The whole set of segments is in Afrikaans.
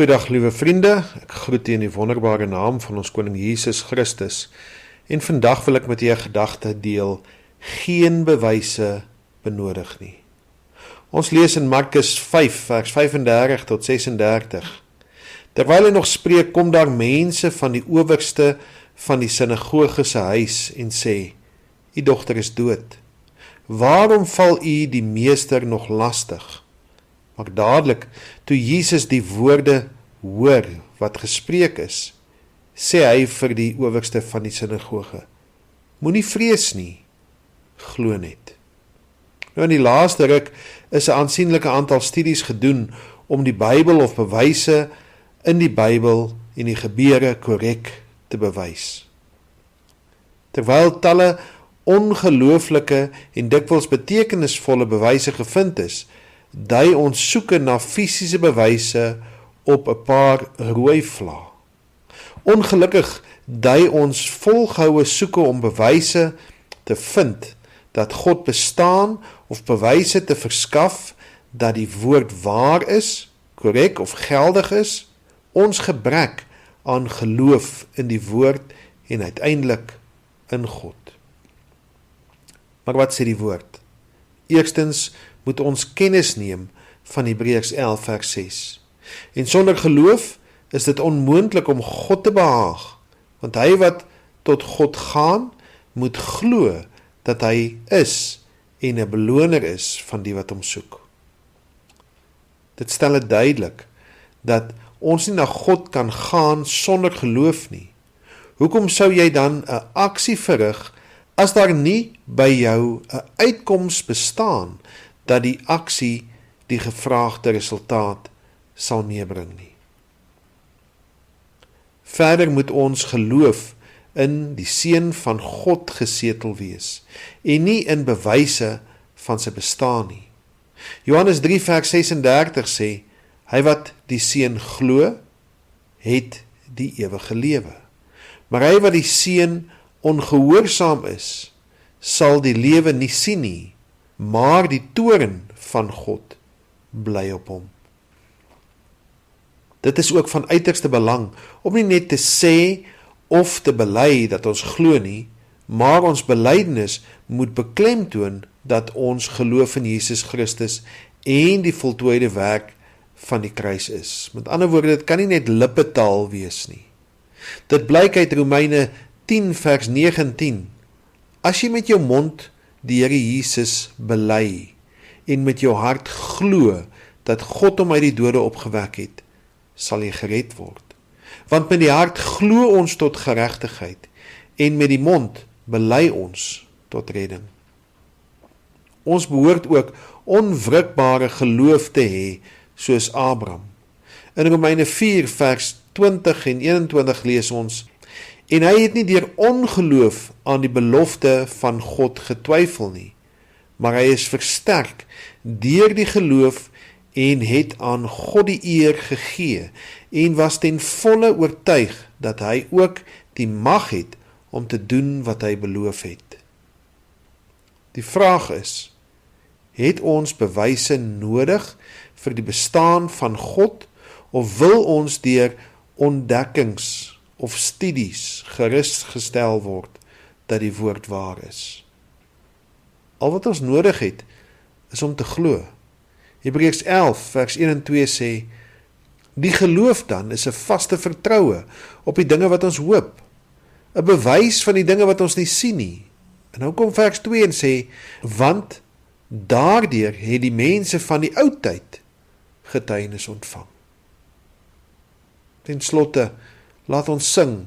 Goeiedag liewe vriende, ek groet u in die wonderbare naam van ons koning Jesus Christus en vandag wil ek met u 'n gedagte deel, geen bewyse benodig nie. Ons lees in Markus 5 vers 35 tot 36. Terwyl hy nog spreek, kom daar mense van die owerste van die sinagoge se huis en sê, u dogter is dood. Waarom val u die meester nog lastig? Maar dadelik, toe Jesus die woorde hoor wat gespreek is, sê hy vir die owerste van die sinagoge, moenie vrees nie, glo net. Nou in die laaste ruk is 'n aansienlike aantal studies gedoen om die Bybel of bewyse in die Bybel en die gebeure korrek te bewys. Terwyl talle ongelooflike en dikwels betekenisvolle bewyse gevind is, dui ons soeke na fisiese bewyse op 'n paar rooi vlae. Ongelukkig dui ons volgehoue soeke om bewyse te vind dat God bestaan of bewyse te verskaf dat die woord waar is, korrek of geldig is, ons gebrek aan geloof in die woord en uiteindelik in God. Maar wat sê die woord? Eerstens moet ons kennis neem van Hebreërs 11 vers 6. En sonder geloof is dit onmoontlik om God te behaag, want hy wat tot God gaan, moet glo dat hy is en 'n beloner is van die wat hom soek. Dit stel dit duidelik dat ons nie na God kan gaan sonder geloof nie. Hoekom sou jy dan 'n aksie verrig as daar nie by jou 'n uitkoms bestaan dat die aksie die gevraagde resultaat sal meebring nie? Verder moet ons geloof in die Seun van God gesetel wees en nie in bewyse van sy bestaan nie. Johannes 3 vers 36 sê, hy wat die Seun glo, het die ewige lewe. Maar hy wat die Seun ongehoorsaam is, sal die lewe nie sien nie, maar die toorn van God bly op hom. Dit is ook van uiterste belang om nie net te sê of te bely dat ons glo nie, maar ons belydenis moet beklemtoon dat ons geloof in Jesus Christus en die voltooide werk van die kruis is. Met ander woorde, dit kan nie net lippetaal wees nie. Dit blyk uit Romeine 10 vers 19. As jy met jou mond die Here Jesus bely en met jou hart glo dat God hom uit die dode opgewek het, sal jy gered word. Want met die hart glo ons tot geregtigheid en met die mond bely ons tot redding. Ons behoort ook onwrikbare geloof te hê soos Abraham. In Romeine 4 vers 20 en 21 lees ons, en hy het nie deur ongeloof aan die belofte van God getwyfel nie, maar hy is versterk deur die geloof en het aan God die eer gegee en was ten volle oortuig dat hy ook die mag het om te doen wat hy beloof het. Die vraag is, het ons bewyse nodig vir die bestaan van God of wil ons deur ontdekkings of studies gerusgestel word dat die woord waar is? Al wat ons nodig het, is om te glo. Hebreërs 11 vers 1 en 2 sê, die geloof dan is 'n vaste vertroue op die dinge wat ons hoop, 'n bewys van die dinge wat ons nie sien nie. En nou kom vers 2 en sê, want daardeur het die mense van die ou tyd getuienis ontvang. Ten slotte, laat ons sing,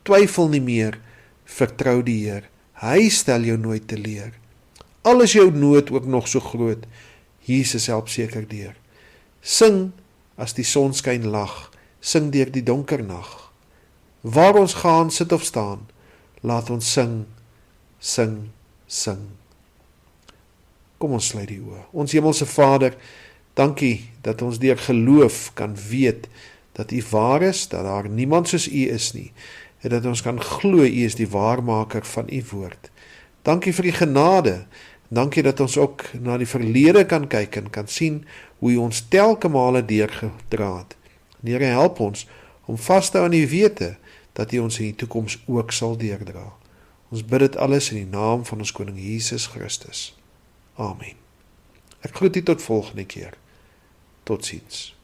twyfel nie meer, vertrou die Heer, hy stel jou nooit teleur. Al is jou nood ook nog so groot, Jesus help seker deur. Sing as die sonskyn lag, sing deur die donker nag. Waar ons gaan, sit of staan, laat ons sing, sing, sing. Kom ons sluit die oë. Ons hemelse Vader, dankie dat ons deur geloof kan weet dat U waar is, dat daar niemand soos U is nie, en dat ons kan glo U is die waarmaker van U woord. Dankie vir die genade, dankie dat ons ook na die verlede kan kyk en kan sien hoe U ons telke male deurgedra het. En Here, help ons om vas te hou aan die wete dat U ons in die toekoms ook sal deurdra. Ons bid dit alles in die naam van ons Koning Jesus Christus. Amen. Ek groet U tot volgende keer. Totsiens.